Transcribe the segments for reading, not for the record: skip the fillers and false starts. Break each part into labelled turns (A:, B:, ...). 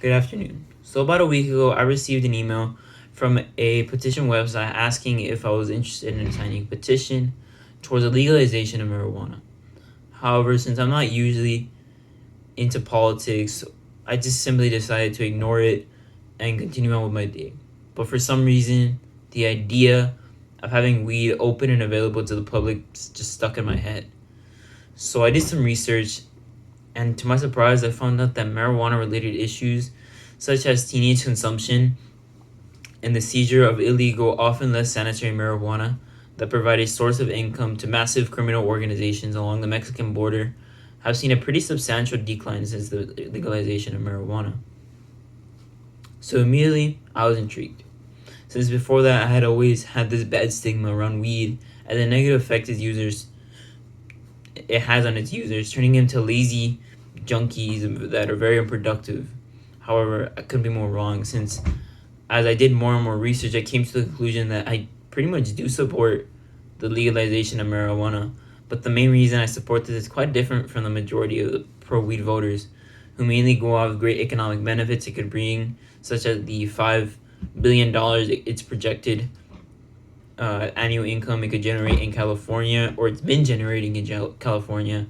A: Good afternoon. So about a week ago, I received an email from a petition website asking if I was interested in signing a petition towards the legalization of marijuana. However, since I'm not usually into politics, I just simply decided to ignore it and continue on with my day. But for some reason, the idea of having weed open and available to the public just stuck in my head. So I did some research, and to my surprise, I found out that marijuana related issues such as teenage consumption and the seizure of illegal, often less sanitary marijuana that provide a source of income to massive criminal organizations along the Mexican border have seen a pretty substantial decline since the legalization of marijuana. So immediately, I was intrigued. Since before that, I had always had this bad stigma around weed and the negative effect it has on its users, turning them to lazy junkies that are very unproductive. However, I couldn't be more wrong, since as I did more and more research, I came to the conclusion that I pretty much do support the legalization of marijuana. But the main reason I support this is quite different from the majority of the pro-weed voters, who mainly go off great economic benefits it could bring, such as the $5 billion it's projected annual income it could generate in California, or it's been generating in California,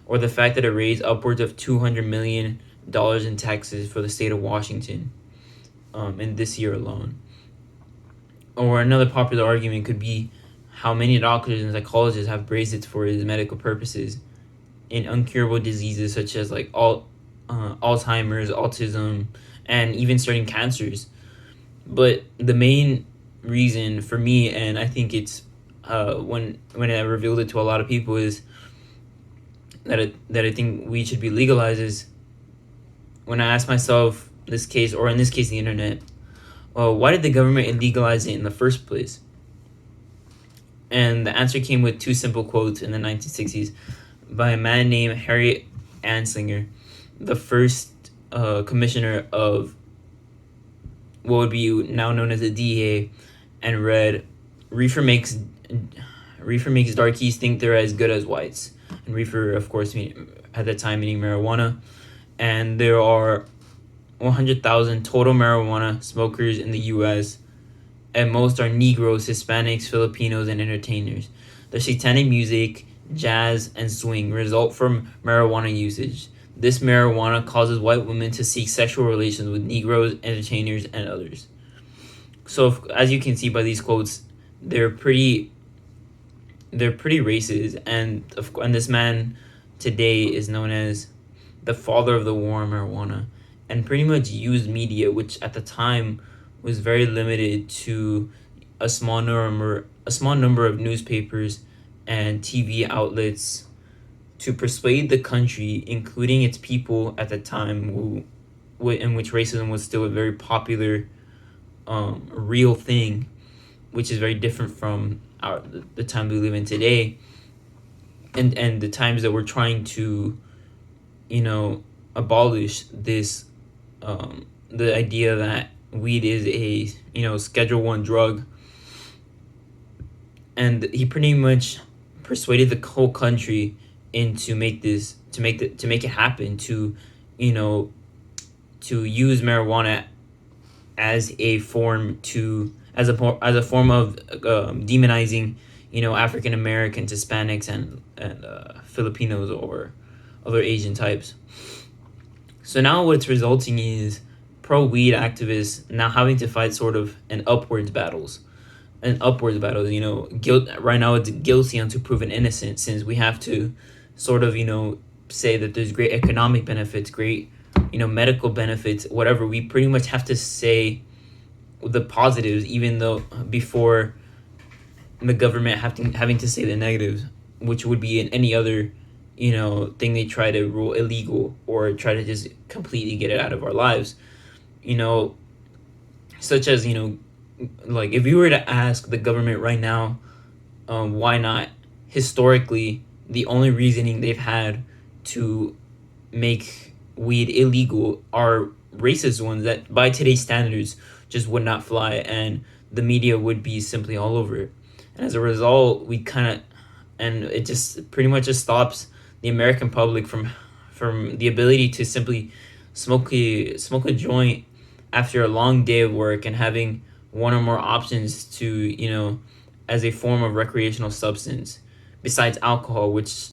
A: or the fact that it raised upwards of $200 million in taxes for the state of Washington in this year alone. Or another popular argument could be how many doctors and psychologists have praised it for its medical purposes in uncurable diseases such as Alzheimer's, autism, and even certain cancers. But the main reason for me, and I think it's when I revealed it to a lot of people, is that I think weed should be legalized, is when I asked myself this case, or in this case the internet, why did the government illegalize it in the first place? And the answer came with two simple quotes in the 1960s by a man named Harry Anslinger, the first commissioner of what would be now known as the DEA, and read, reefer makes darkies think they're as good as whites. And reefer, of course, at the time meaning marijuana. And there are 100,000 total marijuana smokers in the U.S., and most are Negroes, Hispanics, Filipinos, and entertainers. The satanic music, jazz, and swing result from marijuana usage. This marijuana causes white women to seek sexual relations with Negroes, entertainers, and others. So, as you can see by these quotes, they're pretty racist, and this man today is known as the father of the war on marijuana, and pretty much used media, which at the time was very limited to a small number of newspapers and TV outlets, to persuade the country, including its people at the time, in which racism was still a very popular, real thing, which is very different from the time we live in today, and the times that we're trying to, abolish this, the idea that weed is a Schedule 1 drug. And he pretty much persuaded the whole country into make it happen, to use marijuana as a form of demonizing African Americans, Hispanics, and Filipinos, or other Asian types. So now what's resulting is pro-weed activists now having to fight sort of an upwards battles. Guilt right now, it's guilty until proven innocent, since we have to sort of say that there's great economic benefits, great medical benefits, whatever. We pretty much have to say the positives, even though before the government having to say the negatives, which would be in any other thing they try to rule illegal or try to just completely get it out of our lives, such as like if you were to ask the government right now, why not, historically the only reasoning they've had to make weed illegal are racist ones that by today's standards just would not fly, and the media would be simply all over it. And as a result, it just pretty much just stops the American public from the ability to simply smoke a joint after a long day of work and having one or more options to, as a form of recreational substance besides alcohol, which